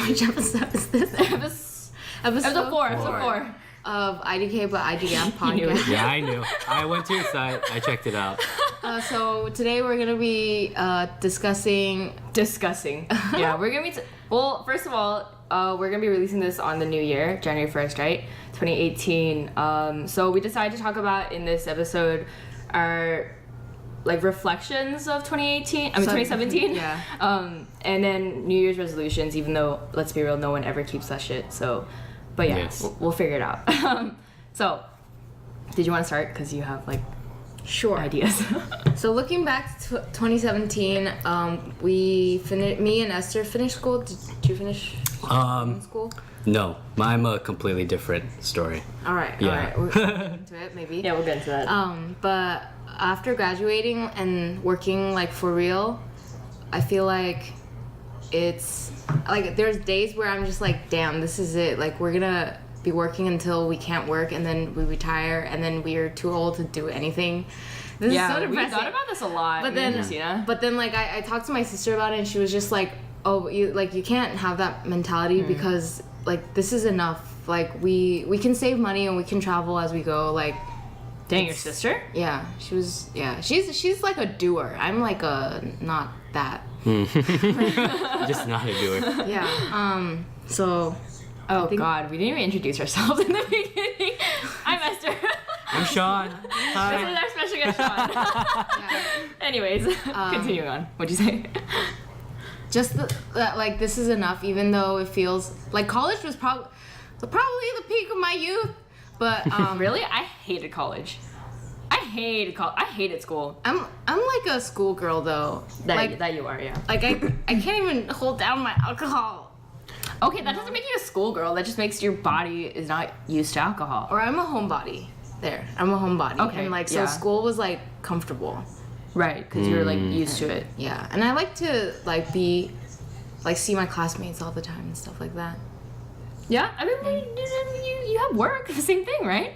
Which episode is this? Episode 4. Of IDK but IDGAF podcast. Yeah, I knew. I went to your site. I checked it out. So today we're gonna be discussing. Yeah, we're gonna be. Well, first of all, we're gonna be releasing this on the new year, January 1st, right? 2018. So we decided to talk about in this episode our like reflections of 2017. Yeah. And then New Year's resolutions. Even though, let's be real, no one ever keeps that shit. So. But yeah, Yes. we'll figure it out. So, did you want to start? Because you have, like, Sure. ideas. So looking back to 2017, me and Esther finished school. Did you finish school? No, I'm a completely different story. All right. Yeah. We'll get into it, maybe. Yeah, we'll get into that. But after graduating and working like for real, I feel like it's like there's days where I'm just like, damn, this is it. Like we're gonna be working until we can't work, and then we retire, and then we're too old to do anything. This is so depressing. We thought about this a lot. But me and then, Christina. like I talked to my sister about it, and she was just like, oh, you can't have that mentality because like this is enough. Like we can save money and we can travel as we go. Like, Dang, your sister? yeah, she's like a doer. I'm like a not that. Just not a doer. Yeah. So. Oh God, we didn't even introduce ourselves in the beginning. I'm Esther. I'm Sean. This Hi. is our special guest, Sean. Yeah. Anyways, continuing on. What'd you say? Just that like this is enough, even though it feels like college was probably the peak of my youth. But Really? I hated college. I hated school. I'm like a schoolgirl though. That you are, yeah. Like I can't even hold down my alcohol. Okay, that doesn't make you a schoolgirl. That just makes your body is not used to alcohol. Or I'm a homebody. I'm a homebody. Okay, And like yeah. so school was like comfortable. Right, because you're like used to it. Yeah. And I like to like see my classmates all the time and stuff like that. Yeah, I mean, you have work, the same thing, right?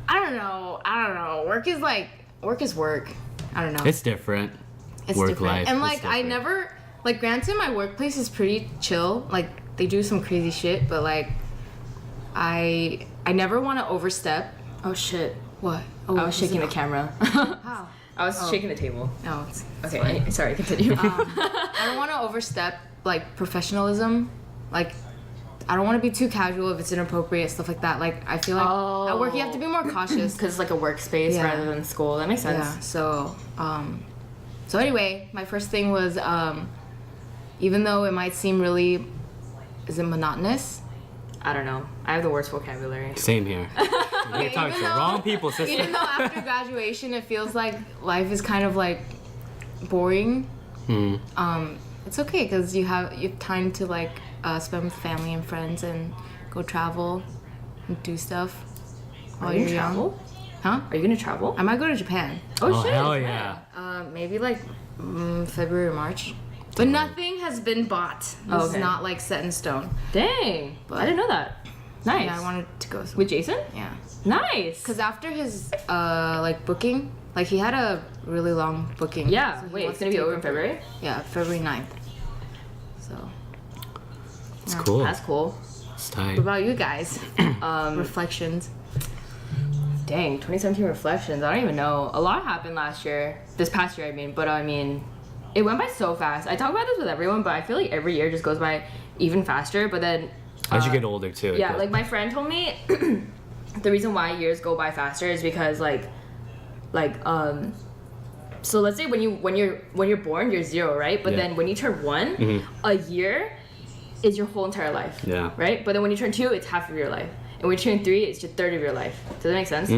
I don't know. Work is work. I don't know. It's different. It's Work different. life And is like I different. never like granted my workplace is pretty chill. Like they do some crazy shit, but like I never want to overstep. Oh shit! What? I was shaking the camera. How? I was shaking the table. No, it's Okay, fine. sorry. Continue. I don't want to overstep like professionalism. Like I don't want to be too casual if it's inappropriate, stuff like that. Like I feel like at work you have to be more cautious. Because it's like a workspace Yeah. rather than school. That makes sense. Yeah. So anyway, my first thing was even though it might seem really, is it monotonous? I don't know. I have the worst vocabulary. Same here. You're talking to the wrong people, sister. Even though after graduation it feels like life is kind of like boring, it's okay because you have time to like spend with family and friends and go travel and do stuff while Are you you're gonna young. travel? Huh? Are you gonna travel? I might go to Japan. Oh, hell yeah. Maybe like February or March. But nothing has been bought. This is Okay. not like set in stone. Dang. But- I didn't know that. Nice. Yeah, I wanted to go. With Jason? Yeah. Nice. Because after his like booking, like he had a really long booking. Yeah. So he Wait, wants it's gonna to be take over in a- February? Yeah, February 9th. So, It's cool. That's cool. It's tight. what about you guys? Reflections. Dang, 2017 reflections. I don't even know. A lot happened this past year, I mean. But I mean, it went by so fast. I talk about this with everyone, but I feel like every year just goes by even faster. But then, As you get older, too. it yeah, goes- like my friend told me, the reason why years go by faster is because so let's say when you're born, you're 0, right? But Yeah. then when you turn 1, a year is your whole entire life. Yeah. Right? But then when you turn 2, it's half of your life. And when you turn 3, it's your third of your life. Does that make sense?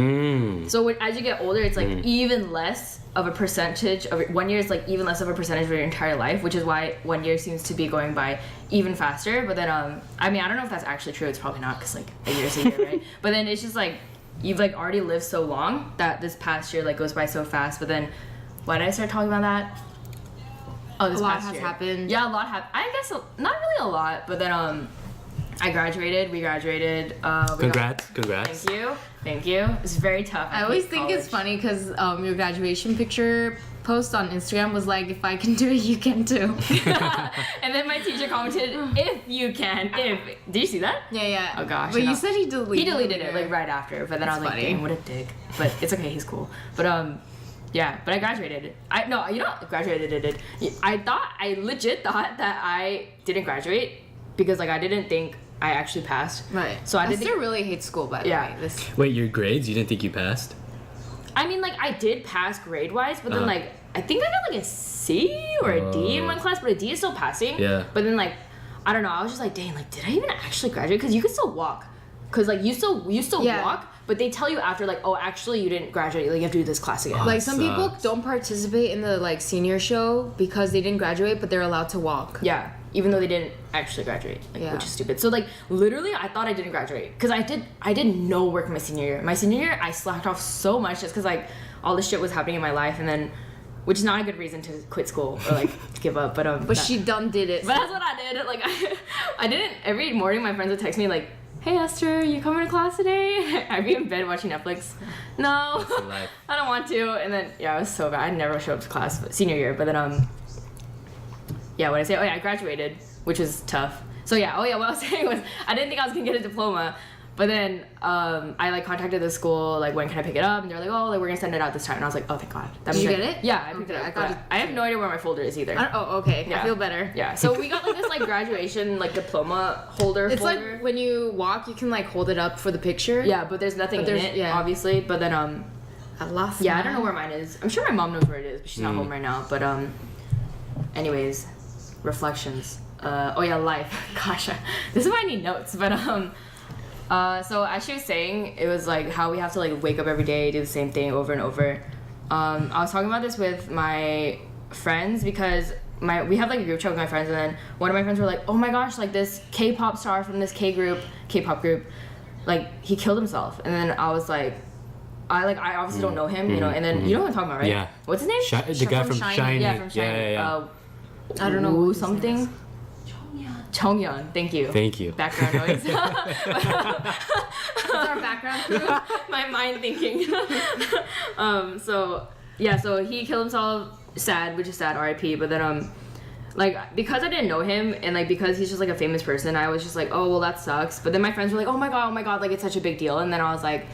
So as you get older, it's like even less of a percentage of 1 year is like even less of a percentage of your entire life, which is why 1 year seems to be going by even faster. But then I mean, I don't know if that's actually true. It's probably not because like a year is a year, right? But then it's just like you've like already lived so long that this past year like goes by so fast. But then why did I start talking about that? Oh, this A lot past has year. happened. Yeah, a lot happened. I guess not really a lot, but then I graduated. We graduated. Congrats. Thank you. It's very tough. I always hate think it's college. funny because your graduation picture post on Instagram was like, if I can do it, you can too. And then my teacher commented, if you can, if. Did you see that? Yeah. Oh gosh. But you said he deleted it like right after, but then That's I was like, funny. dang, what a dick. But it's okay, he's cool. But yeah, but I graduated. Graduated. I legit thought that I didn't graduate because like I didn't think I actually passed. Right. So I still really hate school, by the way. This. Wait, your grades? You didn't think you passed? I mean, like, I did pass grade-wise, but then, like, I think I got, like, a C or a D in one class, but a D is still passing. Yeah. But then, like, I don't know, I was just like, dang, like, did I even actually graduate? Because you could still walk. Because, like, you still walk, but they tell you after, like, oh, actually, you didn't graduate. Like, you have to do this class again. Like, some people Sucks. don't participate in the, like, senior show because they didn't graduate, but they're allowed to walk. Yeah. Even though they didn't actually graduate, like, which is stupid. So, like, literally, I thought I didn't graduate. Because I did no work my senior year. My senior year, I slacked off so much just because, like, all this shit was happening in my life, and then, which is not a good reason to quit school or like to give up. But She done did it. But that's what I did. Like I didn't. Every morning, my friends would text me like, "Hey Esther, you coming to class today?" I'd be in bed watching Netflix. No, I don't want to. And then it was so bad. I never showed up to class senior year. But then what I say? Oh yeah, I graduated, which was tough. So yeah, what I was saying was I didn't think I was gonna get a diploma. But then I like contacted the school, like, when can I pick it up? And they're like, oh, like, we're gonna send it out this time. And I was like, oh, thank God. Did you get it? Yeah, I picked it up. I have no idea where my folder is either. Okay. Yeah. I feel better. Yeah. So we got like this like graduation like diploma holder. It's folder. like when you walk, you can like hold it up for the picture. Yeah, but there's nothing in it, obviously. But then I lost. I don't know where mine is. I'm sure my mom knows where it is, but she's not home right now. But anyways, reflections. Life. Gosh, this is why I need notes. But so as she was saying, it was like how we have to like wake up every day, do the same thing over and over. I was talking about this with my friends because we have like a group chat with my friends, and then one of my friends were like, oh my gosh, like this K-pop star from this K-pop group, like he killed himself. And then I was like, I obviously don't know him, you know, and then you know what I'm talking about, right? Yeah. What's his name? The guy from Shiny. Yeah, from Shiny. Yeah. I don't know. Who Something. Chongyeon, thank you. Thank you. Background noise. What's our background crew? My mind thinking. So he killed himself. Sad, which is sad. R.I.P. But then like because I didn't know him and like because he's just like a famous person, I was just like, oh well, that sucks. But then my friends were like, oh my god, like it's such a big deal. And then I was like,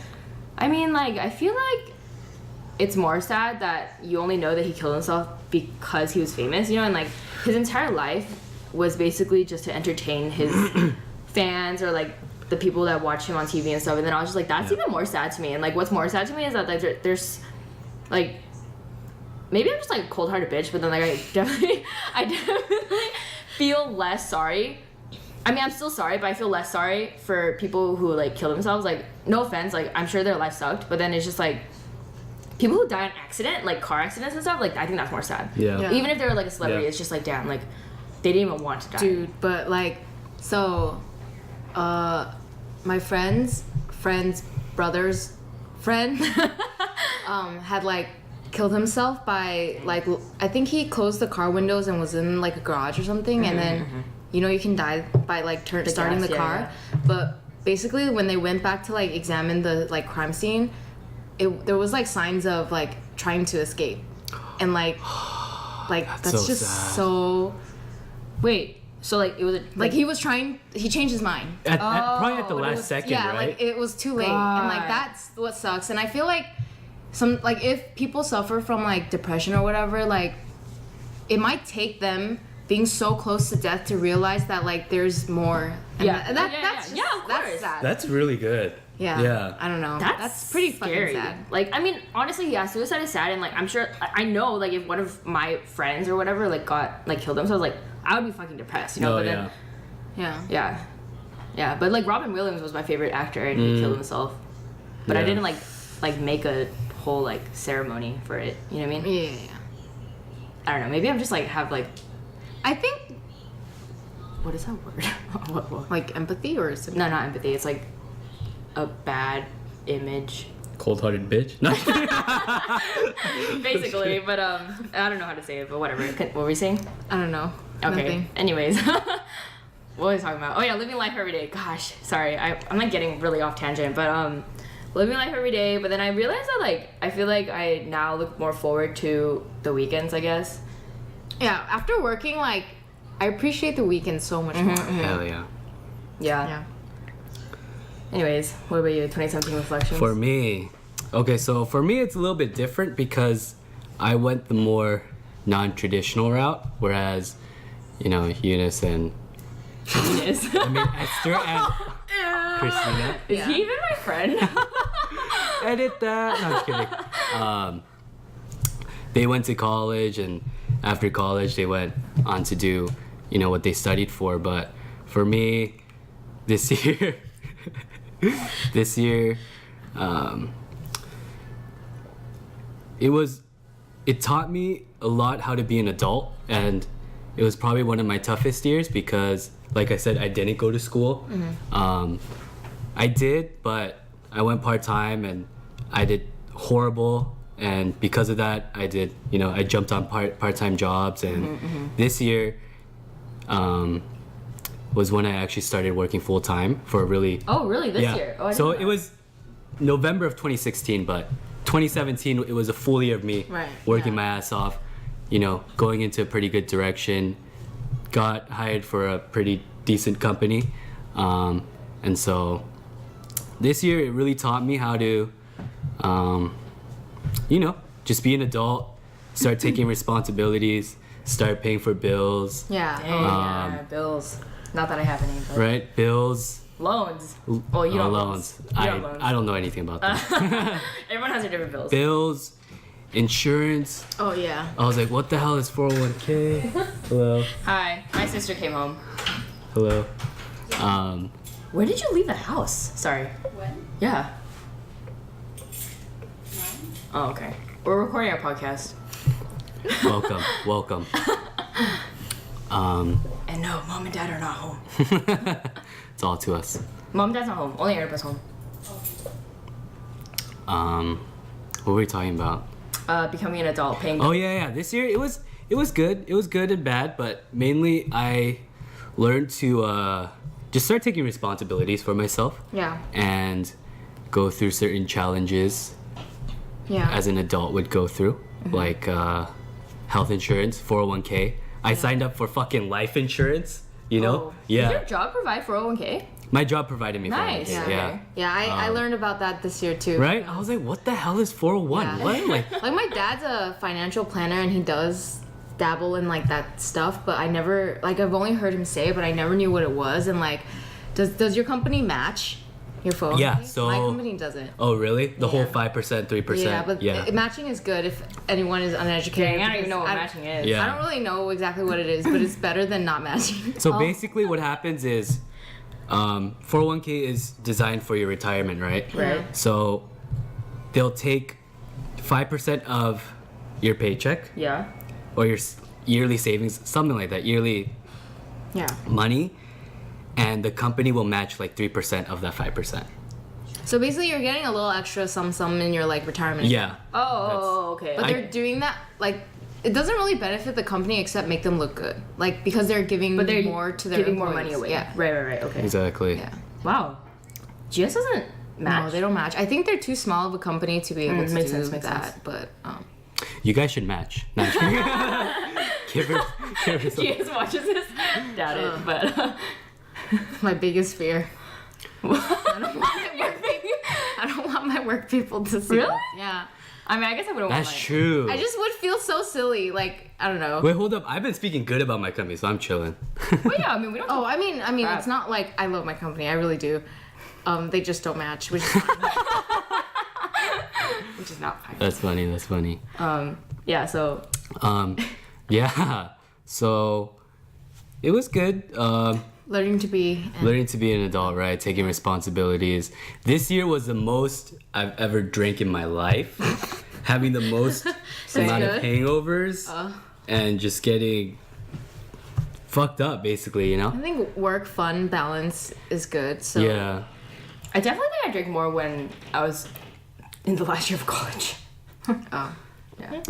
I mean, like I feel like it's more sad that you only know that he killed himself because he was famous, you know, and like his entire life was basically just to entertain his fans or like the people that watch him on TV and stuff. And then I was just like, that's even more sad to me. And like what's more sad to me is that like there's like maybe I'm just like a cold-hearted bitch, but then like I definitely feel less sorry. I mean, I'm still sorry, but I feel less sorry for people who like kill themselves. Like, no offense, like I'm sure their life sucked, but then it's just like people who die in accident, like car accidents and stuff, like I think that's more sad. Yeah. Even if they were like a celebrity, it's just like damn, like they didn't even want to die. Dude, but like, so, my friend's brother's friend, had like killed himself by like, I think he closed the car windows and was in like a garage or something, and then, you know, you can die by like starting the car, but basically when they went back to like examine the like crime scene, there was like signs of like trying to escape, and like that's so just sad. so. Wait, so like it was Like he was trying, he changed his mind. Probably at the it last was- second, Yeah, right? like it was too late, God. and like that's what sucks. And I feel like if people suffer from like depression or whatever, like it might take them being so close to death to realize that like there's more. And Yeah. that's Yeah, just, of course. that's sad. That's really good. yeah. Yeah. I don't know. That's pretty scary. fucking sad. Like, I mean, honestly, yeah, suicide is sad, and like, I'm sure, I know, like, if one of my friends or whatever, like, got, like, killed themselves, like, I would be fucking depressed, you know? Oh, But yeah. then, Yeah. yeah. But, like, Robin Williams was my favorite actor, and he killed himself. But I Yeah. didn't, like, make a whole, like, ceremony for it, you know what I mean? Yeah. I don't know, maybe I'm just, like, have, like, I think what is that word? what? like empathy or something. No, not empathy, it's, like, a bad image. Cold-hearted bitch. No. Basically, but I don't know how to say it, but whatever. What were we saying? I don't know. Okay. Nothing. Anyways, what was I talking about? Oh yeah, living life every day. Gosh, sorry, I'm like getting really off tangent, but living life every day. But then I realized that like I feel like I now look more forward to the weekends, I guess. Yeah, after working, like, I appreciate the weekend so much more. Hell yeah. Yeah. Anyways, what about you? 2017 reflections? For me, okay, so for me it's a little bit different because I went the more non-traditional route, whereas, you know, Eunice and Eunice. I mean Esther and Christina. Is he even my friend? Edit that. No, I'm just kidding. They went to college, and after college they went on to do, you know, what they studied for. But for me, this year, it taught me a lot how to be an adult, and it was probably one of my toughest years because, like I said, I didn't go to school. I did, but I went part-time and I did horrible, and because of that I jumped on part-time jobs, and this year was when I actually started working full-time for a really This year? Oh, I so didn't know it was November of 2016, but 2017 it was a full year of me working my ass off, you know, going into a pretty good direction, got hired for a pretty decent company, and so this year it really taught me how to you know, just be an adult, start taking responsibilities, start paying for bills. Yeah. Bills. Not that I have any, but Right? Bills. loans. Well, you don't loans. You don't loans. I don't know anything about that. Everyone has their different bills. Bills, insurance. Oh, yeah. I was like, what the hell is 401k? Hello. Hi, my sister came home. Hello. When did you leave the house? Sorry. When? Yeah. 9? Oh, okay. We're recording our podcast. Welcome. And no, mom and dad are not home. It's all to us. Mom and dad's not home. Only Erica's home. What were we talking about? Becoming an adult, paying. Oh yeah. This year it was good. It was good and bad, but mainly I learned to just start taking responsibilities for myself. Yeah. And go through certain challenges Yeah. as an adult would go through, like health insurance, 401k. I signed up for fucking life insurance, you know? Oh. Yeah. Does your job provide 401k? My job provided me Nice. 401k. Yeah. Yeah. Okay. Yeah, I learned about that this year too. Right? I was like, what the hell is 401? Yeah. What? Like, Like, my dad's a financial planner and he does dabble in like that stuff, but I never, like, I've only heard him say it, but I never knew what it was. And like, does your company match your phone? Yeah, so- my company doesn't. oh really? The whole Yeah. 5%, 3%. Yeah, but matching is good if anyone is uneducated. Dang, I don't even know what because matching is. Yeah. I don't really know exactly what it is, but it's better than not matching. So basically what happens is 401k is designed for your retirement, right? Right. So they'll take 5% of your paycheck Yeah. or your yearly savings, something like that, yearly Yeah. money, and the company will match like 3% of that 5%. So basically, you're getting a little extra sum in your like retirement. Yeah. Oh, okay. But they're doing that like it doesn't really benefit the company except make them look good. Like because they're giving but they're more to their giving more employees. money away. Yeah. Right. Okay. Exactly. Yeah. Wow. GS doesn't match. No, they don't match. I think they're too small of a company to be able to makes do sense, makes that. sense. But You guys should match. No, I'm kidding. give her some. GS watches this. Doubt it, but. my biggest fear. I don't want my work people to see. Really? this. Yeah. I mean, I guess I wouldn't That's want true. I just would feel so silly. Like I don't know. Wait, hold up. I've been speaking good about my company, so I'm chilling. But yeah, I mean, we don't. Oh, I mean, Crap. it's not like I love my company. I really do. They just don't match, which is fine. Which is not fine. That's funny. Yeah, so. Yeah. So it was good. Learning to be. Learning to be an adult, right? Taking responsibilities. This year was the most I've ever drank in my life. Having the most amount of good. hangovers and just getting fucked up, basically, you know? I think work fun balance is good. So Yeah. I definitely think I drank more when I was in the last year of college. Oh. Yeah.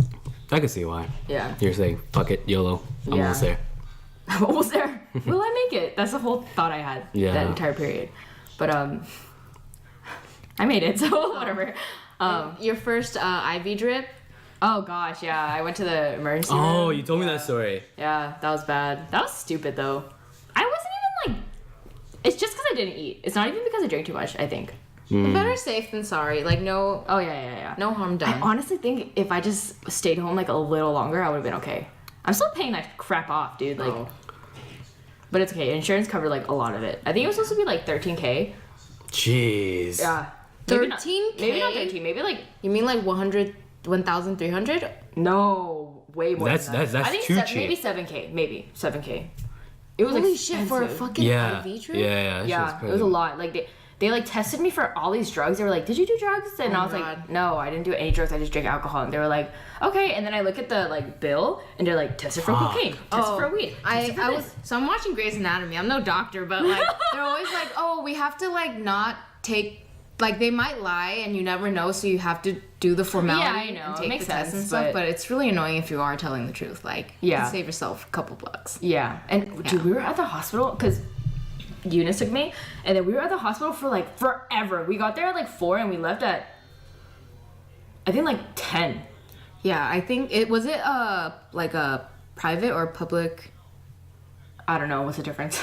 I can see why. Yeah. You're saying, fuck it, YOLO. I'm Yeah. almost there. I'm almost there. Will I make it? That's the whole thought I had Yeah. that entire period. But I made it, so whatever. Your first IV drip. Oh gosh, yeah. I went to the emergency room. Oh, you told me that story. Yeah, that was bad. That was stupid though. I wasn't even like. It's just because I didn't eat. It's not even because I drank too much. I think. Better safe than sorry. Like no. Oh yeah. No harm done. I honestly think if I just stayed home like a little longer, I would have been okay. I'm still paying that crap off, dude. Like, but it's okay. Insurance covered like a lot of it. I think it was supposed to be like $13,000. Jeez. Yeah. 13K? Maybe not 13. Maybe like You mean like 1,300? no, way more. That's than that. that's I think too cheap. maybe 7K. Maybe 7K. It was Holy shit, for a expensive. fucking Yeah. IV drip? Yeah. that Yeah, shit's it was a crazy. lot. Like they like tested me for all these drugs. They were like, "Did you do drugs?" And Oh I was my like, God. "No, I didn't do any drugs. I just drank alcohol." And they were like, "Okay." And then I look at the like bill, and they're like, "Tested for Fuck. cocaine, tested for weed." tested for I this." was so I'm watching Grey's Anatomy. I'm no doctor, but like they're always like, oh, we have to like not take like they might lie and you never know, so you have to do the formality Yeah, I know. and It take makes the test and sense, stuff. but- But it's really annoying if you are telling the truth. Like you Yeah. can save yourself a couple bucks. Yeah, and dude, we were at the hospital because Eunice took me, and then we were at the hospital for like forever. We got there at like 4, and we left at I think like 10. Yeah, I think it was it like a private or public I don't know what's the difference.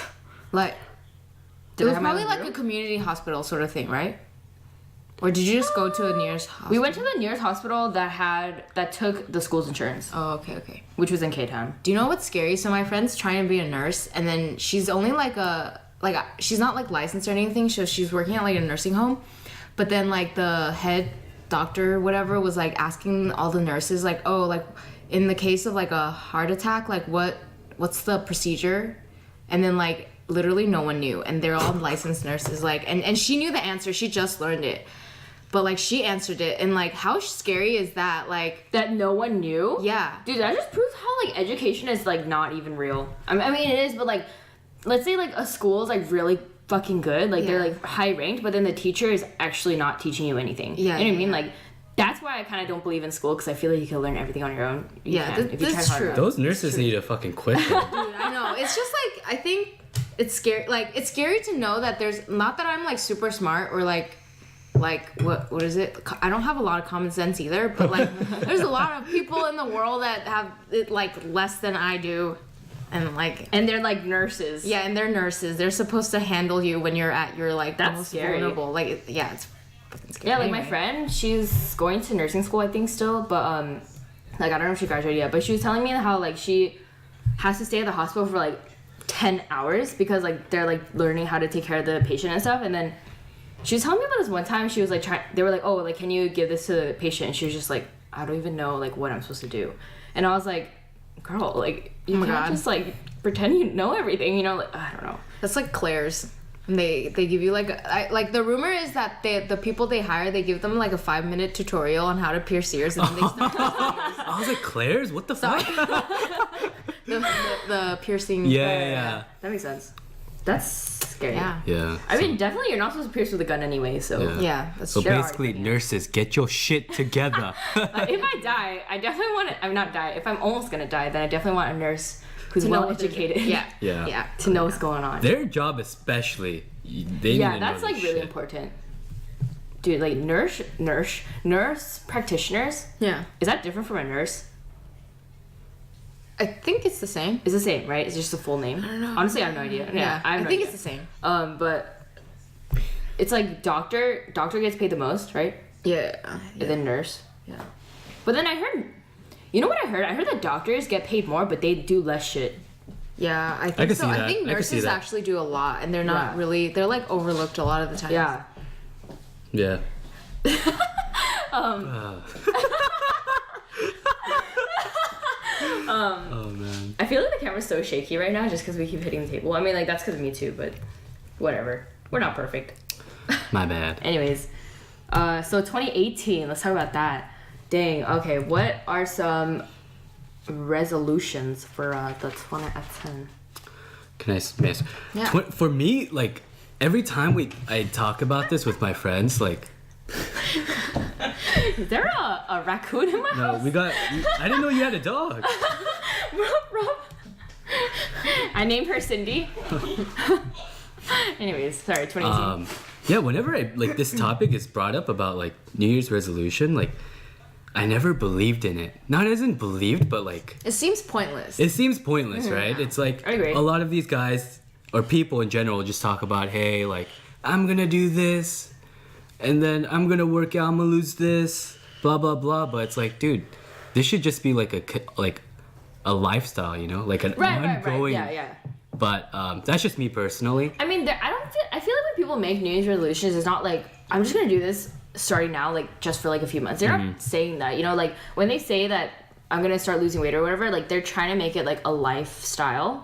like Did it I was have my probably own like room? a community hospital sort of thing, right? Or did you just go to the nearest hospital? We went to the nearest hospital that took the school's insurance, Oh, okay. which was in K-Town. Do you know what's scary? So my friend's trying to be a nurse, and then she's only she's not like licensed or anything. So she's working at like a nursing home, but then like the head doctor, whatever, was like asking all the nurses like, oh, like in the case of like a heart attack, like what's the procedure? And then like literally no one knew, and they're all licensed nurses. Like, and she knew the answer. She just learned it. But like she answered it, and like how scary is that? Like That no one knew? yeah, Dude, that just proves how like education is like not even real. I mean it is, but like let's say like a school is like really fucking good, like they're Yeah. like high ranked, but then the teacher is actually not teaching you anything. Yeah, you know what I mean? yeah. Like that's why I kind of don't believe in school, because I feel like you can learn everything on your own. You Yeah, can, if you that's try hard true. enough. Those nurses need to fucking quit. though. Dude, I know. It's just like I think it's scary. Like it's scary to know that there's not that I'm like super smart or like what is it? I don't have a lot of common sense either. But like there's a lot of people in the world that have it like less than I do, and like And they're like nurses. yeah, and they're nurses. They're supposed to handle you when you're at your like That's most scary. vulnerable. Like it's fucking scary. Yeah, like my Anyway. friend, she's going to nursing school, I think, still, but like I don't know if she graduated yet, but she was telling me how like she has to stay at the hospital for like 10 hours because like they're like learning how to take care of the patient and stuff. And then she was telling me about this one time. She was like they were like, oh, like can you give this to the patient? And she was just like, I don't even know like what I'm supposed to do. And I was like, girl, like you my can't God. just like pretend you know everything, you know? Like I don't know. That's like Claire's. And they give you like like the rumor is that the people they hire, they give them like a 5-minute tutorial on how to pierce ears, and then they start I was like, Claire's? What the fuck? the piercing. Yeah. That makes sense. That's scary. Yeah. Yeah. I mean, definitely you're not supposed to pierce with a gun anyway, so. Yeah. Yeah, that's So true. basically, nurses, get your shit together. If I die, I definitely want to. I'm not die. If I'm almost gonna die, then I definitely want a nurse who's To know well what they're educated. doing. Yeah. Yeah. Yeah. To know what's going on. Their job especially, they need to Yeah, know that's this like really shit. important. Dude, like nurse practitioners. Yeah. Is that different from a nurse? I think it's the same. It's the same, right? It's just the full name. I don't know. Honestly, I have no idea. Yeah. I have I no think idea. it's the same. But it's like doctor gets paid the most, right? Yeah. And then nurse. Yeah. But then I heard, you know what I heard? I heard that doctors get paid more, but they do less shit. Yeah, I think can so. see I that. think I can see nurses that. actually do a lot, and they're not Yeah. really. They're like overlooked a lot of the time. Yeah. Yeah. Oh man. I feel like the camera's so shaky right now just because we keep hitting the table. I mean, like, that's because of me too, but whatever. We're not perfect. My bad. Anyways, so 2018, let's talk about that. Dang, okay, what are some resolutions for the 2010? Can I ask? Yeah. For me, like every time I talk about this with my friends, like Is there a raccoon in my no, house? I didn't know you had a dog. Rob. I named her Cindy. Anyways, sorry, 2018. Yeah, whenever this topic is brought up about like New Year's resolution, like I never believed in it. Not as in believed, but like It seems pointless. it seems pointless, right? It's like I agree. a lot of these guys or people in general just talk about, hey, like I'm gonna do this, and then I'm gonna work out, I'm gonna lose this, blah blah blah. But it's like, dude, this should just be like a lifestyle, you know, like an ongoing. Right. Yeah. But that's just me personally. I mean, I feel like when people make New Year's resolutions, it's not like I'm just gonna do this starting now, like just for like a few months. They're not saying that, you know, like when they say that I'm gonna start losing weight or whatever, like they're trying to make it like a lifestyle,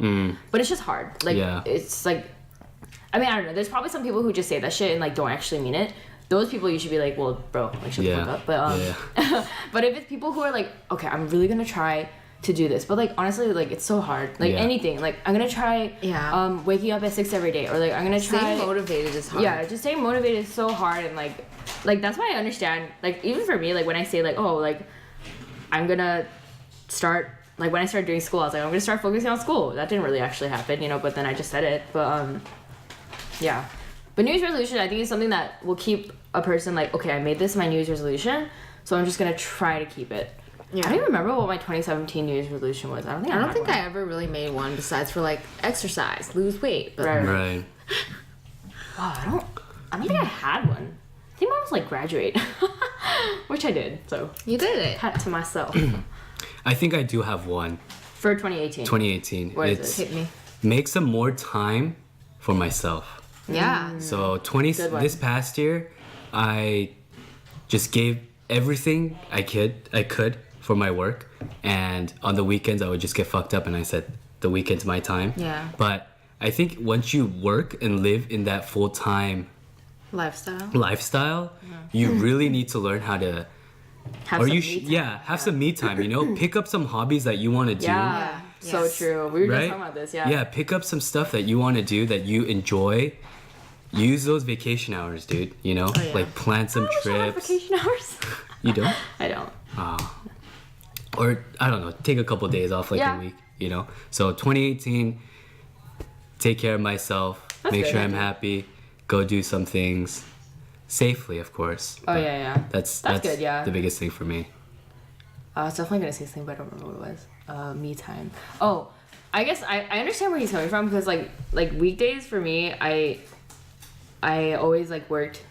but it's just hard. Like it's like, I mean, I don't know. There's probably some people who just say that shit and like don't actually mean it. Those people you should be like, well, bro, like shut the fuck up. But but if it's people who are like, okay, I'm really gonna try to do this, but like honestly, like it's so hard. Like anything, like I'm gonna try waking up at 6 every day, or like I'm gonna try Staying motivated is hard. Yeah, just staying motivated is so hard, and like that's why I understand. Like even for me, like when I say like, oh, like I'm gonna start, like when I started doing school, I was like, I'm gonna start focusing on school. That didn't really actually happen, you know. But then I just said it. But yeah. But New Year's resolution, I think, is something that will keep a person like, okay, I made this my New Year's resolution, so I'm just gonna try to keep it. Yeah. I don't even remember what my 2017 New Year's resolution was. I don't think I ever really made one besides for like exercise, lose weight. But Right. Wow, I don't think I had one. I think mine was like graduate, which I did. So you did it. Pat to myself. I think I do have one. For 2018. 2018. What is it? Hit me. Make some more time for myself. Yeah. So this past year, I just gave everything I could for my work, and on the weekends I would just get fucked up, and I said the weekend's my time. Yeah. But I think once you work and live in that full-time lifestyle, you really need to learn how to Have some me time, you know? Pick up some hobbies that you want to do. Yeah. So Yes. true. We were Right? just talking about this, yeah. Yeah, pick up some stuff that you want to do that you enjoy. Use those vacation hours, dude, you know? Oh, yeah. Like plan some I wish I had trips. vacation hours. You don't? I don't. Or I don't know, take a couple days off like a week, you know? So 2018, take care of myself, make good. sure I'm happy, go do some things safely, of course. Oh, But yeah. That's good, yeah. the biggest thing for me. I was definitely gonna say something, but I don't remember what it was. Me time. Oh, I guess I understand where he's coming from, because like weekdays for me, I always like worked,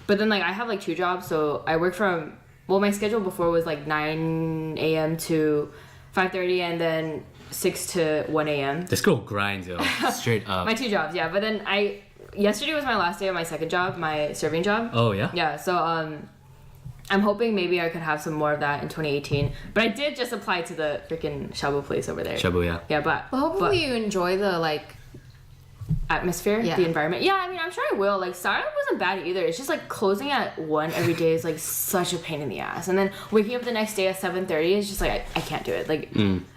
but then like I have like 2 jobs, so I work from, well, my schedule before was like 9 a.m. to 5:30, and then 6 to 1 a.m. This girl grinds, yo, straight up. My 2 jobs, yeah. But then yesterday was my last day of my second job, my serving job. Oh yeah. Yeah, so I'm hoping maybe I could have some more of that in 2018. But I did just apply to the freaking shabu place over there. Shabu, yeah. Yeah, but Well, hopefully you enjoy the like atmosphere, the environment. Yeah, I mean, I'm sure I will. Like, startup wasn't bad either. It's just like closing at 1 every day is like such a pain in the ass. And then waking up the next day at 7:30 is just like I can't do it. Like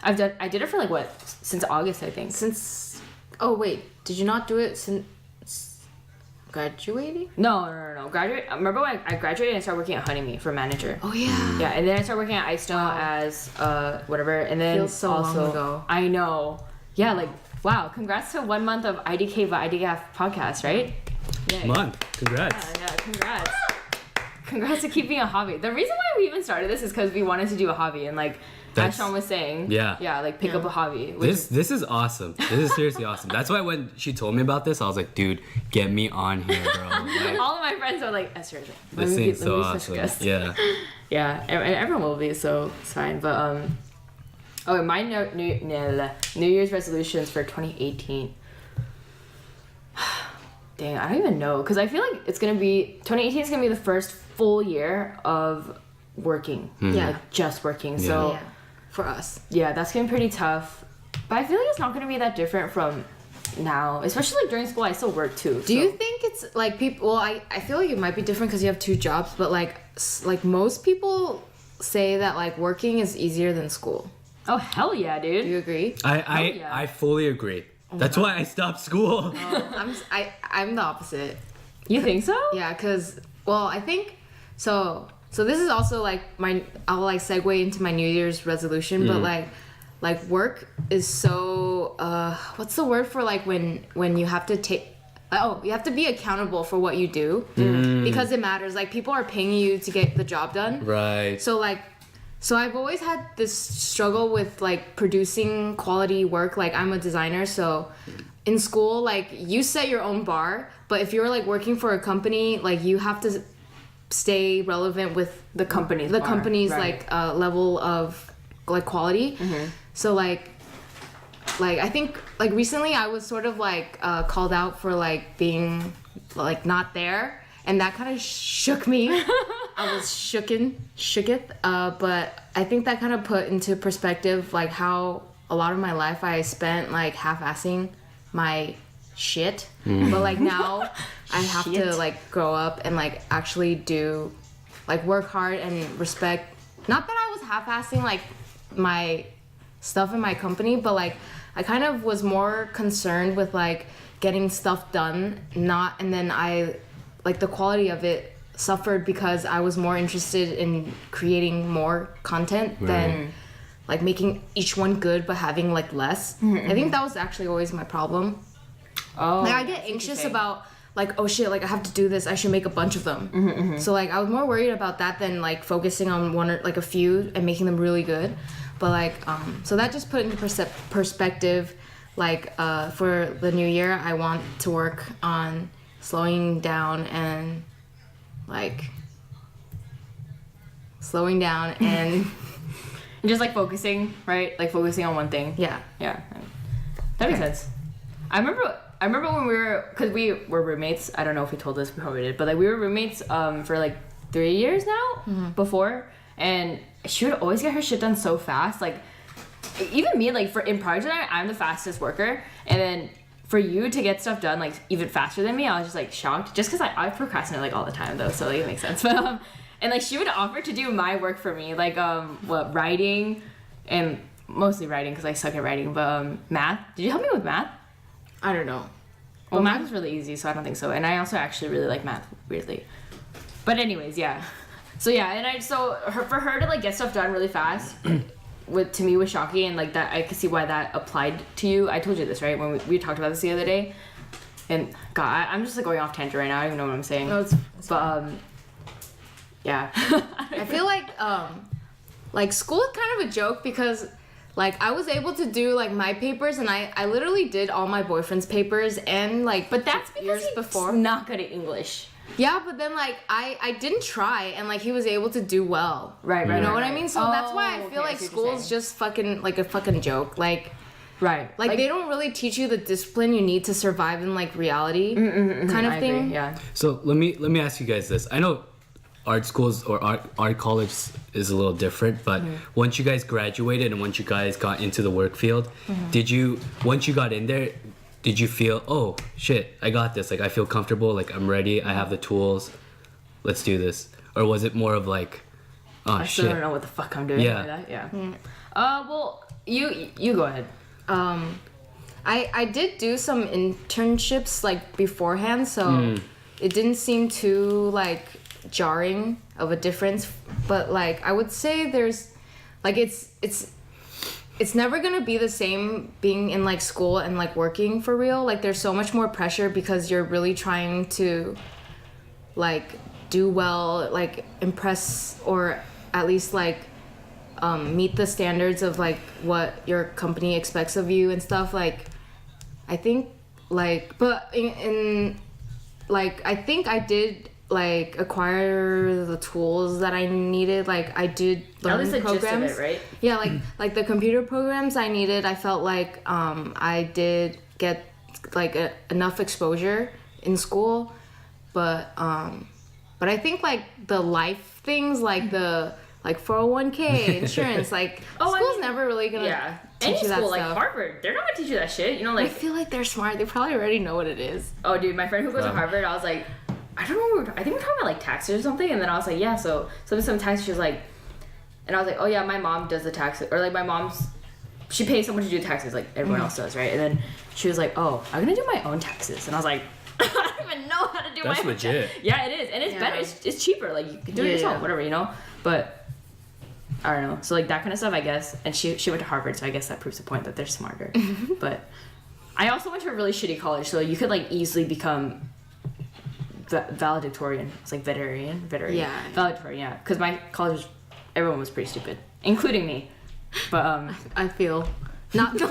I did it for like what, since August, I think. Oh wait, did you not do it since graduating? No. Graduate. Remember when I graduated and I started working at Honey Me for manager. Oh yeah. Yeah, and then I started working at Ice as whatever, and then Feels so also long ago. I know. Yeah, like wow, congrats to 1 month of IDK by IDGAF podcast, right? Yay. Come on, congrats. Yeah, congrats. Congrats to keeping a hobby. The reason why we even started this is because we wanted to do a hobby, and like as Sean was saying, like pick up a hobby. This is awesome. This is seriously awesome. That's why when she told me about this, I was like, dude, get me on here, bro. Like, all of my friends are like, Esther, this ain't so awesome. Yeah. Yeah, and everyone will be, so it's fine. But my New Year's resolutions for 2018. Dang, I don't even know, because I feel like 2018 is gonna be the first full year of working. Yeah, like just working. Yeah. So yeah, for us. yeah, that's gonna be pretty tough. But I feel like it's not gonna be that different from now, especially like during school. I still work too. Do you think it's like people? Well, I feel like it might be different because you have 2 jobs, but like most people say that like working is easier than school. Oh hell yeah, dude! Do you agree? I fully agree. That's why I stopped school. I'm the opposite. You think so? Yeah, because I think so. So this is also like I'll like segue into my New Year's resolution, but like work is so what's the word for like when you have to take you have to be accountable for what you do because it matters. Like, people are paying you to get the job done. Right. So I've always had this struggle with like producing quality work. Like, I'm a designer, so in school, like, you set your own bar, but if you're like working for a company, like, you have to stay relevant with the company's like level of like quality. So like I think like recently I was sort of like called out for like being like not there, and that kind of shook me. I was shooketh, but I think that kind of put into perspective like how a lot of my life I spent like half-assing my shit. But like now I have to like grow up and like actually do like work hard and respect. Not that I was half-assing like my stuff in my company, but like I kind of was more concerned with like getting stuff done, and then I like the quality of it suffered because I was more interested in creating more content than like making each one good but having like less. I think that was actually always my problem. Like, I get anxious about like, oh shit, like I have to do this, I should make a bunch of them. So like I was more worried about that than like focusing on one or like a few and making them really good. But like so that just put into perspective like for the new year I want to work on slowing down and just like focusing, right? Like focusing on one thing. Yeah. That makes sense. I remember when because we were roommates. I don't know if we told this, we probably did, but like we were roommates for like 3 years now before, and she would always get her shit done so fast. Like, even me, like in project, I'm the fastest worker, and then for you to get stuff done like even faster than me, I was just like shocked. Just because I procrastinate like all the time though, so like it makes sense. But and like she would offer to do my work for me, like writing, and mostly writing because I suck at writing, but math. Did you help me with math? I don't know. Well, math is really easy, so I don't think so. And I also actually really like math, weirdly. But anyways, yeah. So yeah, and for her to like get stuff done really fast, to me was shocking, and like that I could see why that applied to you. I told you this, right, when we talked about this the other day. And God, I'm just like going off tangent right now. I don't even know what I'm saying. No, it's yeah. I feel like school is kind of a joke because like I was able to do like my papers, and I literally did all my boyfriend's papers, and like but that's because years before not good at English. Yeah, but then like I didn't try, and like he was able to do well. Right. You know what I mean? So that's why I feel like school's just fucking like a fucking joke. Like Like they don't really teach you the discipline you need to survive in like reality kind of thing. Agree, yeah. So let me ask you guys this. I know art schools or art college is a little different, but once you guys graduated and once you guys got into the work field, once you got in there, did you feel, oh shit, I got this, like I feel comfortable, like I'm ready, I have the tools, let's do this? Or was it more of like, oh I still don't know what the fuck I'm doing. Yeah. Like that. Yeah. Well, you go ahead. I did do some internships like beforehand, so it didn't seem too like jarring of a difference, but like I would say there's like it's never gonna be the same being in like school and like working for real. Like there's so much more pressure because you're really trying to like do well, like impress, or at least like meet the standards of like what your company expects of you and stuff. Like I think like, but in like I think I did like acquire the tools that I needed. Like I did learn at least the programs. gist of it, right? Yeah, like the computer programs I needed. I felt like I did get like enough exposure in school, but I think like the life things, like the like 401k insurance, like school's never really gonna teach you that school, stuff. like Harvard, they're not gonna teach you that shit. You know, like I feel like they're smart. They probably already know what it is. Oh, dude, my friend who goes to Harvard, I was like, I don't know. I think we're talking about like taxes or something, and then I was like, yeah. So some taxes. She was like, and I was like, oh yeah, my mom does the taxes, or like she pays someone to do taxes, like everyone else does, right? And then she was like, oh, I'm gonna do my own taxes, and I was like, I don't even know how to do That's my own legit. Yeah, it is, and it's better. It's cheaper. Like you can do it yourself, whatever, you know. But I don't know. So like that kind of stuff, I guess. And she went to Harvard, so I guess that proves the point that they're smarter. But I also went to a really shitty college, so you could like easily become valedictorian. It's like veteran. Yeah. Valedictorian, yeah. Because my college, everyone was pretty stupid, including me. But I feel not like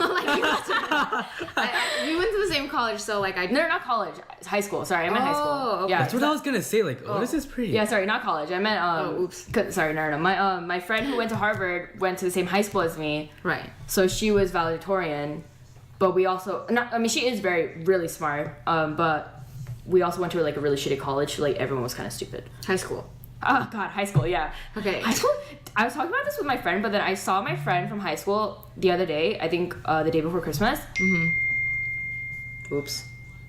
we went to the same college, so like no, not college, it's high school. Sorry, I meant high school. Okay. Yeah, That's what I was gonna say. Like, oh, this is pretty. Yeah, sorry, not college. I meant oops. Sorry, no. My friend who went to Harvard went to the same high school as me. Right. So she was valedictorian, but we also she is really smart. But we also went to like a really shitty college. Like everyone was kind of stupid. High school. Oh god, high school, yeah. Okay. High school. I was talking about this with my friend, but then I saw my friend from high school the other day. I think the day before Christmas. Oops.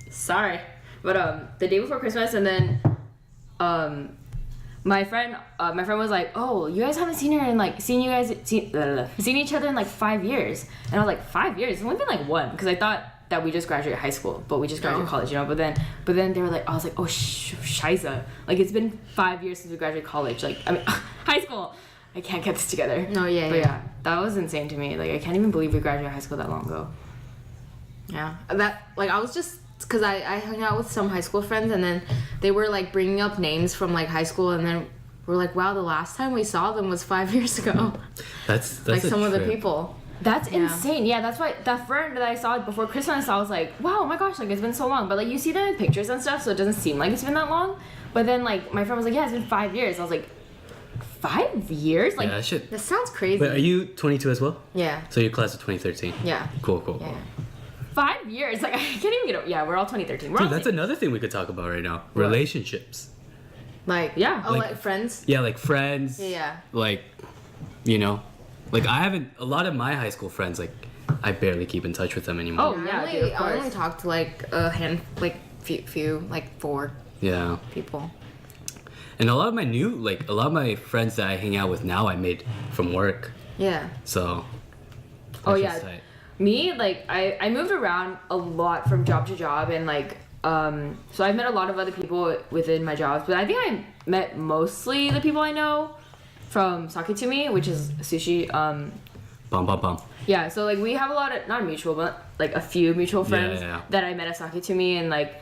Sorry, but the day before Christmas, and then my friend was like, "Oh, you guys haven't seen her in like seen each other in like 5 years," and I was like, 5 years? It's only been like one, because I thought that we just graduated high school, but we just graduated college, you know. But then they were like, I was like, oh shiza, like it's been 5 years since we graduated college. Like I mean, high school. I can't get this together. No, yeah, but yeah. That was insane to me. Like I can't even believe we graduated high school that long ago. Yeah, that like I was just because I hung out with some high school friends, and then they were like bringing up names from like high school, and then we're like, wow, the last time we saw them was 5 years ago. That's like a some of the trip. people. That's insane. Yeah, that's why that friend that I saw before Christmas, I was like, wow, oh my gosh, like it's been so long. But like you see them in pictures and stuff, so it doesn't seem like it's been that long. But then like my friend was like, yeah, it's been 5 years. I was like, 5 years? Like Yeah, that shit. That sounds crazy. Wait, are you 22 as well? Yeah. So you're class of 2013. Yeah. Cool. Yeah. 5 years? Like I can't even get. Yeah, we're all 2013. We're Dude, all that's another thing we could talk about right now. Relationships. Like Yeah. Oh, Like- like friends. Yeah, like friends. Yeah. Like, you know, like I haven't. A lot of my high school friends, like, I barely keep in touch with them anymore. Oh, yeah, dude, of I only course. talked to like a few, like 4 Yeah. people. And a lot of my friends that I hang out with now, I made from work. Yeah. So. Oh, that's yeah. just tight. Me, like I moved around a lot from job to job, and like so I've met a lot of other people within my jobs, but I think I met mostly the people I know from Sake to Me, which is sushi. Bum. Yeah, so like we have a lot of not mutual, but like a few mutual friends Yeah. that I met at Sake to Me, and like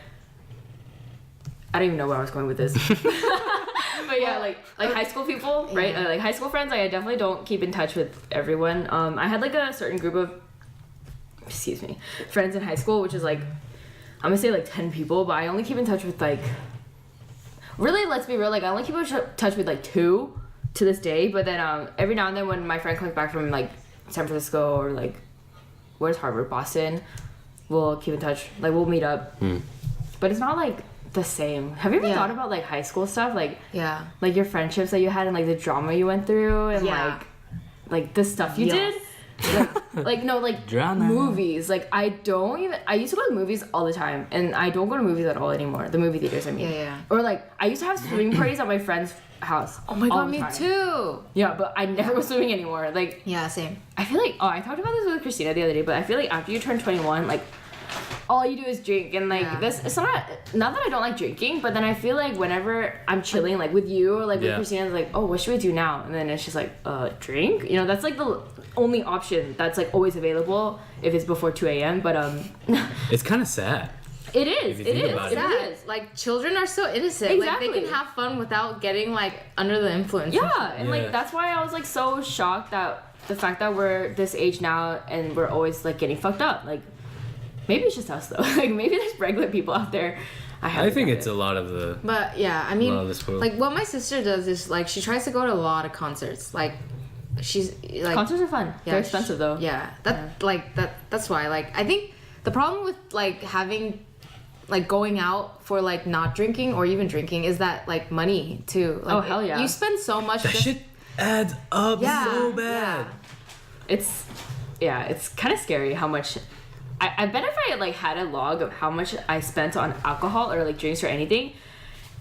I don't even know where I was going with this. But yeah, like high school people, right? Like high school friends, like I definitely don't keep in touch with everyone. I had like a certain group of friends in high school, which is like I'm gonna say like 10 people, but I only keep in touch with like really, let's be real, like I only keep in touch with like 2 to this day. But then every now and then when my friend comes back from like San Francisco or like where's Harvard, Boston, we'll keep in touch, like we'll meet up. But it's not like the same. Have you ever thought about like high school stuff, like Yeah. like your friendships that you had and like the drama you went through and Yeah. like the stuff you did? Like no, like Drama. movies. Like I used to go to movies all the time, and I don't go to movies at all anymore. The movie theaters, I mean. Yeah. Or like I used to have swimming parties at my friend's house. Oh my all god, the me time. too. Yeah, but I never go swimming anymore. Like Yeah, same. I feel like I talked about this with Christina the other day, but I feel like after you turn 21, like all you do is drink, and like this it's not that I don't like drinking, but then I feel like whenever I'm chilling like with you or like with Christina, it's like, oh, what should we do now? And then it's just like drink, you know. That's like the only option that's like always available if it's before 2 a.m. But It's kind of sad. it is If you think it about is it. it really is. Like children are so innocent. Like they Exactly. can have fun without getting like under the influence. Yeah, and Yeah. like that's why I was like so shocked that the fact that we're this age now and we're always like getting fucked up. Like maybe it's just us though. Like maybe there's regular people out there. I think it's a lot of the. But yeah, I mean, Love this world. like what my sister does is like she tries to go to a lot of concerts. Like she's like Concerts are fun. They're expensive though. Yeah, that's why. Like I think the problem with like having like going out for like not drinking or even drinking is that like money too. Like, Oh, hell yeah. You spend so much. That just- shit adds up Yeah, so bad. It's kind of scary how much. I bet if I like had a log of how much I spent on alcohol or like drinks or anything,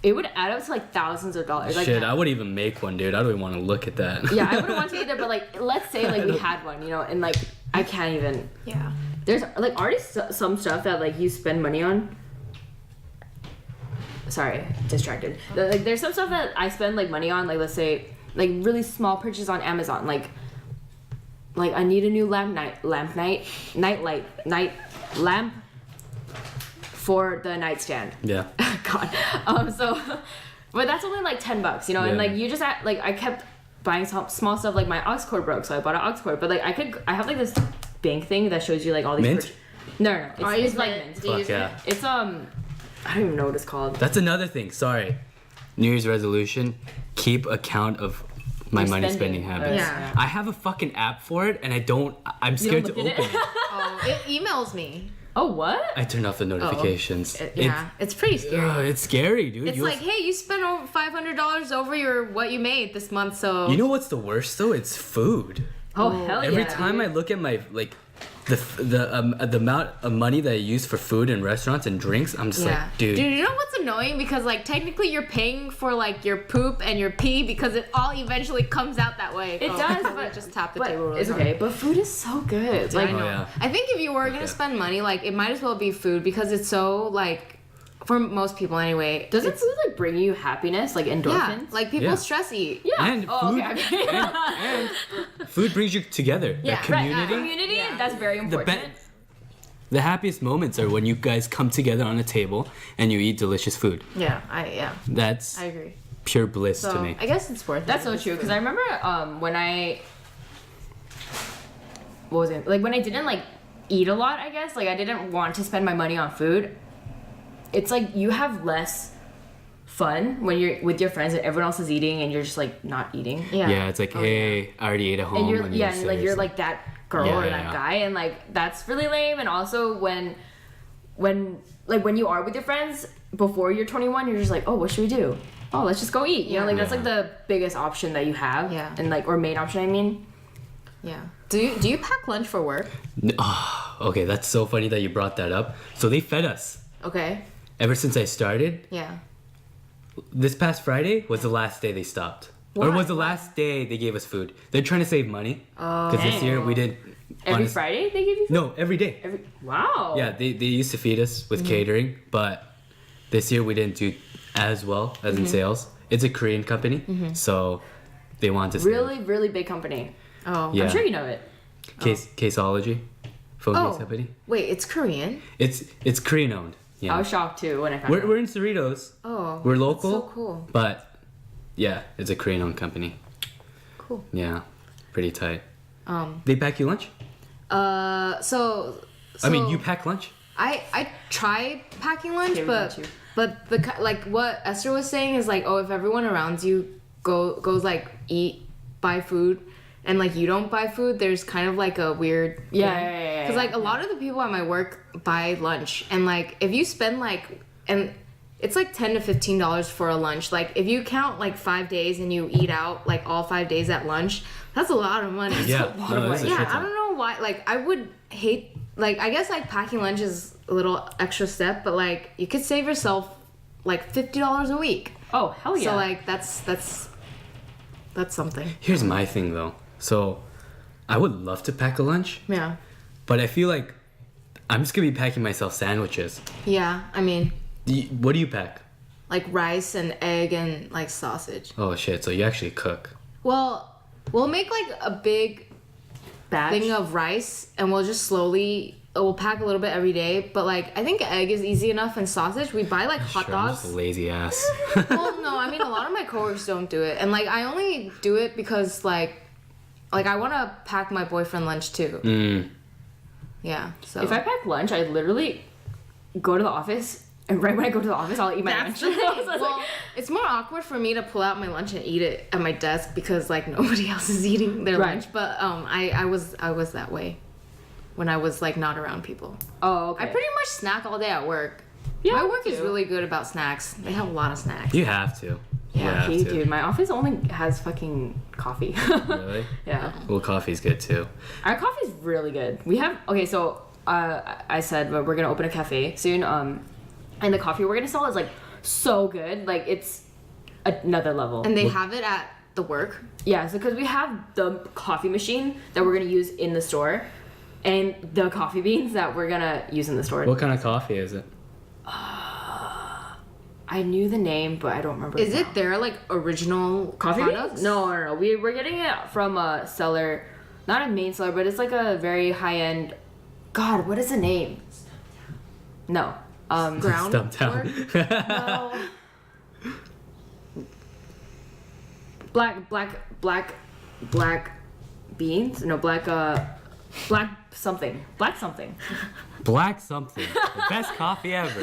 it would add up to like thousands of dollars. Like, Shit, I wouldn't even make one, dude. I don't even want to look at that. yeah, I wouldn't want to either. But like, let's say like we had one, you know, and like I can't even. Yeah. There's like already some stuff that like you spend money on. Sorry, distracted. Like there's some stuff that I spend like money on, like let's say like really small purchases on Amazon, like like I need a new lamp for the nightstand. Yeah. God. So, but that's only like $10, you know, and Yeah. like you just like I kept buying some small stuff, like my aux cord broke, so I bought an aux cord. But like I have like this bank thing that shows you like all these. Mint? No, it's like Mint. mint. Do you use Fuck yeah. Mint? It's I don't even know what it's called. That's another thing. Sorry. New Year's resolution: keep account of my Your money spending. spending habits. Yeah. I have a fucking app for it, and I'm scared to look at open it? it. Oh, it emails me. Oh, what? I turn off the notifications. Yeah, it's pretty scary. It's scary, dude. It's like, hey, you spent over $500 over your what you made this month, so You know what's the worst though? It's food. Oh, hell yeah. Every time I look at my like the amount of money that I use for food and restaurants and drinks, I'm just yeah. like, dude. You know what's annoying? Because like technically you're paying for like your poop and your pee because it all eventually comes out that way. It does, but just tap the but table. Really it's hard. okay. But food is so good. Like, I know. Oh, yeah. I think if you were gonna spend money, like it might as well be food because it's so like, for most people anyway. doesn't it's, food like bring you happiness, like endorphins? yeah, like people Yeah. stress eat. yeah. And oh, food, okay. and food brings you together. Yeah, The right, community. Community. Yeah. That's very The important. the happiest moments are when you guys come together on a table and you eat delicious food. Yeah, That's I agree. pure bliss So to me. I guess it's worth That's it. so true. Because I remember when what was it? Like when I didn't like eat a lot, I guess. Like I didn't want to spend my money on food. It's like you have less fun when you're with your friends and everyone else is eating and you're just like not eating. Yeah, it's like, hey, I already ate at home. And you're when yeah, say and like you're it's like that girl Yeah, or yeah, that yeah. guy, and like that's really lame. And also when you are with your friends before you're 21, you're just like, oh, what should we do? Oh, let's just go eat. You know, like that's Yeah. like the biggest option that you have. Yeah. And like or main option, I mean. Yeah. Do you pack lunch for work? Oh, okay, that's so funny that you brought that up. So they fed us Okay. ever since I started. Yeah. This past Friday was the last day they stopped. Or Why? was the last day they gave us food. They're trying to save money. Because this year we did... Every Friday they give you food? No, every day. Wow. Yeah, they used to feed us with catering, but this year we didn't do as well as in sales. It's a Korean company, so they want to Really, really big company. Oh. Yeah. I'm sure you know it. Caseology. Phone Oh. company. Wait, it's Korean? It's Korean owned. I Yeah. was shocked too when I found out. We're in Cerritos. Oh. We're local. That's so cool. But yeah, it's a Korean owned company. Cool. Yeah. Pretty tight. They pack you lunch? So I mean, you pack lunch? I try packing lunch, Okay, we but got you. but like what Esther was saying is like, oh, if everyone around you goes like buy food, and like you don't buy food, there's kind of like a weird Yeah. Because like a lot of the people at my work buy lunch, and like if you spend like and it's like $10 to $15 for a lunch. Like if you count like 5 days and you eat out like all 5 days at lunch, that's a lot of money. Yeah. No, that's a Yeah, shit I ton. don't know why. Like, I would hate. Like, I guess like packing lunch is a little extra step, but like you could save yourself like $50 a week. Oh, hell yeah. So like that's something. Here's my thing though. So I would love to pack a lunch, Yeah. but I feel like I'm just gonna be packing myself sandwiches. Yeah. I mean, What do you pack? like rice and egg and like sausage. Oh shit! So you actually cook? Well, we'll make like a big batch. thing of rice, and we'll pack a little bit every day. But like, I think egg is easy enough, and sausage. We buy like hot Sure, I'm dogs. just a lazy ass. Well, no, I mean a lot of my coworkers don't do it, and like I only do it because like I want to pack my boyfriend lunch too. Mm. Yeah. So If I pack lunch, I literally go to the office, and right when I go to the office, I'll eat my that's lunch. the thing. So it's Well, like- it's more awkward for me to pull out my lunch and eat it at my desk because like nobody else is eating their Right. lunch. But I was that way when I was like not around people. oh, okay. I pretty much snack all day at work. Yeah, My me work is too. really good about snacks. They have a lot of snacks. You have to. You have Okay, to. dude, my office only has fucking coffee. Really? Yeah. Well, coffee's good too. Our coffee's really good. We have okay, so I said we're gonna open a cafe soon. And the coffee we're gonna sell is like so good, like it's another level. And they have it at the work. Yeah, so because we have the coffee machine that we're gonna use in the store, and the coffee beans that we're gonna use in the store. What kind of coffee is it? I knew the name, but I don't remember. Is now. it their like original coffee products? beans? No. We're getting it from a seller not a main seller, but it's like a very high end. God, what is the name? No. Ground Stumped work? No. Black beans? No, black something. Black something. Black something. The best coffee ever.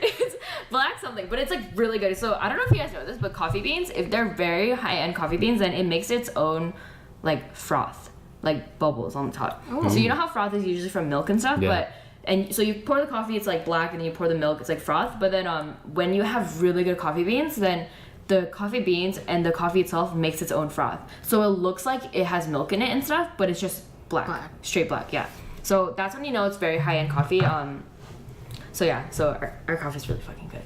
It's black something, but it's like really good. So I don't know if you guys know this, but coffee beans, if they're very high end coffee beans, then it makes its own like froth, like bubbles on the top. So you know how froth is usually from milk and stuff, Yeah. and so you pour the coffee, it's like black, and then you pour the milk, it's like froth. But then when you have really good coffee beans, then the coffee beans and the coffee itself makes its own froth. So it looks like it has milk in it and stuff, but it's just black. Straight black, yeah. So that's when you know it's very high end coffee. So yeah, so our coffee's really fucking good.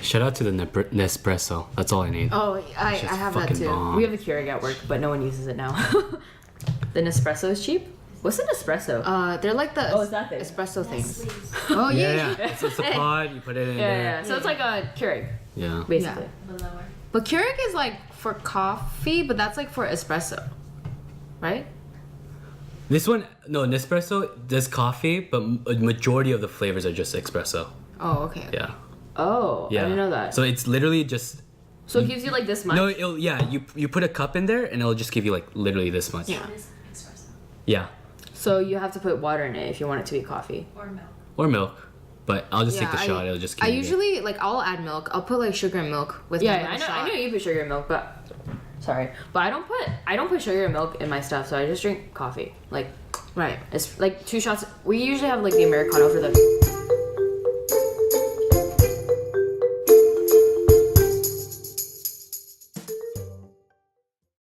Shout out to the Nespresso. That's all I need. Oh, I It's just have that fucking too. bomb. We have the Keurig at work, but no one uses it now. The Nespresso is cheap. What's an espresso? They're like the Oh, it's that thing. espresso things. Nestle's. Oh Yeah. It's a pod. You put it in there. Yeah. So it's like a Keurig, Yeah. basically. Belower. But Keurig is like for coffee, but that's like for espresso, right? This one, no, Nespresso does coffee, but a majority of the flavors are just espresso. Oh, okay. Yeah. Oh, Yeah. I didn't know that. So it's literally just. So it gives you like this much? No, you put a cup in there and it'll just give you like literally this much. Yeah. It is espresso. Yeah. So you have to put water in it if you want it to be coffee. Or milk. Or milk. But I'll just take the I, shot. It'll just give I me usually like I'll add milk. I'll put like sugar and milk with Yeah, my I know. shot. I know you put sugar in milk, but sorry, but I don't put sugar and milk in my stuff. So I just drink coffee. Like Right. it's like 2 shots. We usually have like the Americano for the